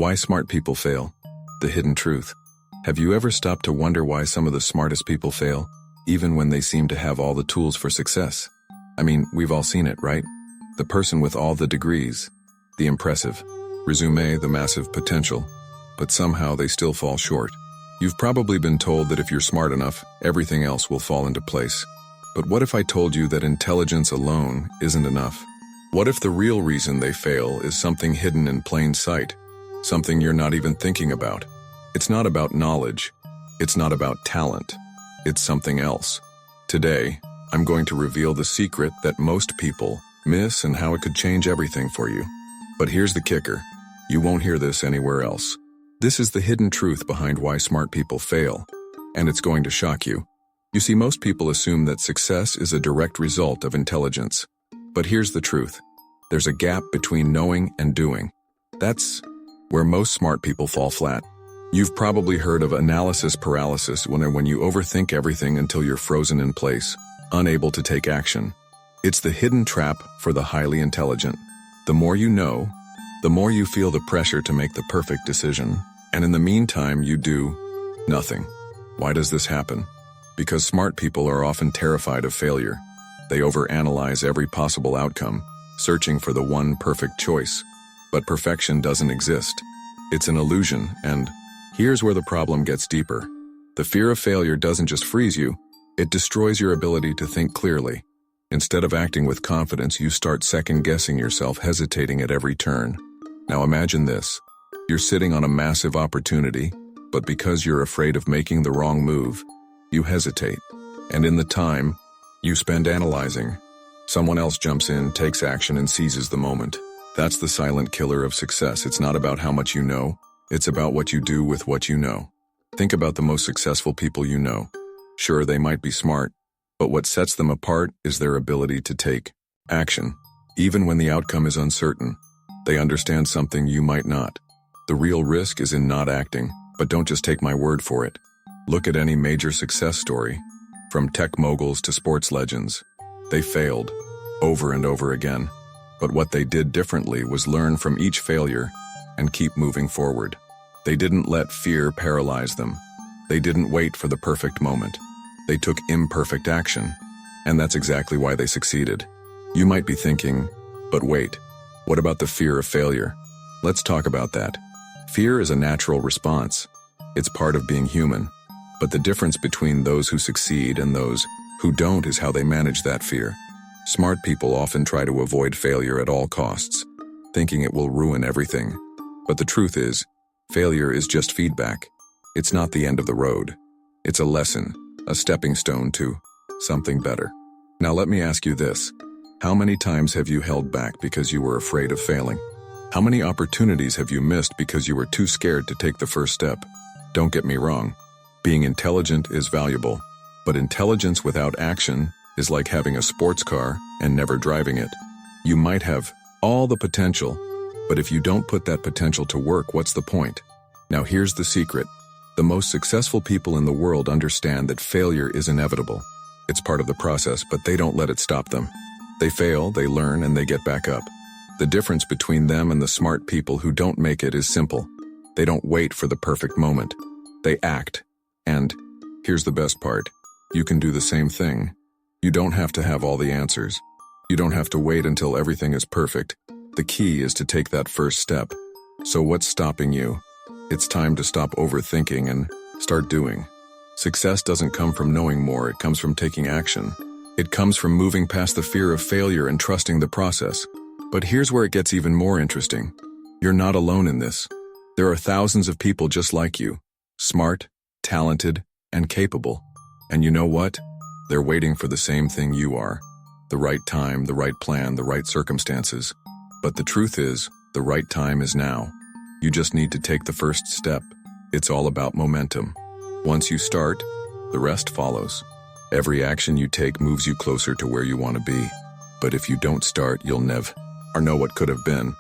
Why smart people fail. The hidden truth. Have you ever stopped to wonder why some of the smartest people fail, even when they seem to have all the tools for success? I mean, we've all seen it, right? The person with all the degrees, the impressive resume, the massive potential, but somehow they still fall short. You've probably been told that if you're smart enough, everything else will fall into place. But what if I told you that intelligence alone isn't enough? What if the real reason they fail is something hidden in plain sight? Something you're not even thinking about? It's not about knowledge. It's not about talent. It's something else. Today, I'm going to reveal the secret that most people miss and how it could change everything for you. But here's the kicker. You won't hear this anywhere else. This is the hidden truth behind why smart people fail, and it's going to shock you. You see, most people assume that success is a direct result of intelligence. But here's the truth. There's a gap between knowing and doing. That's where most smart people fall flat. You've probably heard of analysis paralysis when you overthink everything until you're frozen in place, unable to take action. It's the hidden trap for the highly intelligent. The more you know, the more you feel the pressure to make the perfect decision, and in the meantime you do nothing. Why does this happen? Because smart people are often terrified of failure. They overanalyze every possible outcome, searching for the one perfect choice. But perfection doesn't exist. It's an illusion, and here's where the problem gets deeper. The fear of failure doesn't just freeze you, it destroys your ability to think clearly. Instead of acting with confidence, you start second-guessing yourself, hesitating at every turn. Now imagine this. You're sitting on a massive opportunity, but because you're afraid of making the wrong move, you hesitate. And in the time you spend analyzing, someone else jumps in, takes action, and seizes the moment. That's the silent killer of success. It's not about how much you know, it's about what you do with what you know. Think about the most successful people you know. Sure, they might be smart, but what sets them apart is their ability to take action. Even when the outcome is uncertain, they understand something you might not. The real risk is in not acting, but don't just take my word for it. Look at any major success story. From tech moguls to sports legends. They failed, over and over again. But what they did differently was learn from each failure and keep moving forward. They didn't let fear paralyze them. They didn't wait for the perfect moment. They took imperfect action, and that's exactly why they succeeded. You might be thinking, but wait, what about the fear of failure? Let's talk about that. Fear is a natural response. It's part of being human. But the difference between those who succeed and those who don't is how they manage that fear. Smart people often try to avoid failure at all costs, thinking it will ruin everything. But the truth is, failure is just feedback. It's not the end of the road. It's a lesson, a stepping stone to something better. Now let me ask you this. How many times have you held back because you were afraid of failing? How many opportunities have you missed because you were too scared to take the first step? Don't get me wrong. Being intelligent is valuable, but intelligence without action is like having a sports car and never driving it. You might have all the potential, but if you don't put that potential to work, what's the point? Now here's the secret. The most successful people in the world understand that failure is inevitable. It's part of the process, but they don't let it stop them. They fail, they learn, and they get back up. The difference between them and the smart people who don't make it is simple. They don't wait for the perfect moment. They act. And here's the best part. You can do the same thing. You don't have to have all the answers. You don't have to wait until everything is perfect. The key is to take that first step. So what's stopping you? It's time to stop overthinking and start doing. Success doesn't come from knowing more, it comes from taking action. It comes from moving past the fear of failure and trusting the process. But here's where it gets even more interesting. You're not alone in this. There are thousands of people just like you. Smart, talented, and capable. And you know what? They're waiting for the same thing you are. The right time, the right plan, the right circumstances. But the truth is, the right time is now. You just need to take the first step. It's all about momentum. Once you start, the rest follows. Every action you take moves you closer to where you want to be. But if you don't start, you'll never know what could have been.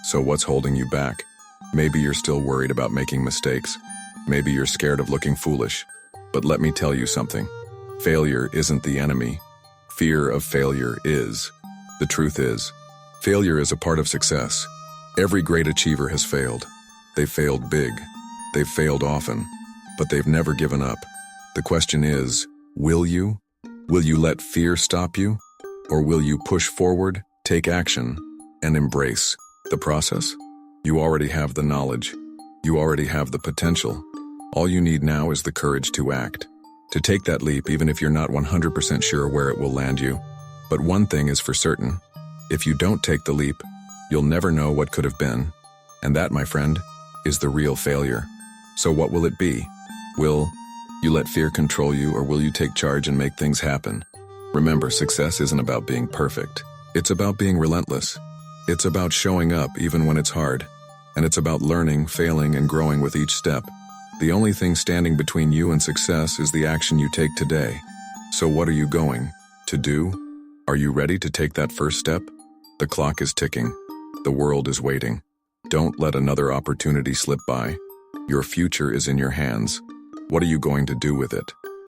So what's holding you back? Maybe you're still worried about making mistakes. Maybe you're scared of looking foolish. But let me tell you something. Failure isn't the enemy. Fear of failure is. The truth is, failure is a part of success. Every great achiever has failed. They failed big. They've failed often, but they've never given up. The question is, will you? Will you let fear stop you? Or will you push forward, take action, and embrace the process? You already have the knowledge. You already have the potential. All you need now is the courage to act, to take that leap even if you're not 100% sure where it will land you. But one thing is for certain. If you don't take the leap, you'll never know what could have been. And that, my friend, is the real failure. So what will it be? Will you let fear control you, or will you take charge and make things happen? Remember, success isn't about being perfect. It's about being relentless. It's about showing up even when it's hard. And it's about learning, failing, and growing with each step. The only thing standing between you and success is the action you take today. So what are you going to do? Are you ready to take that first step? The clock is ticking. The world is waiting. Don't let another opportunity slip by. Your future is in your hands. What are you going to do with it?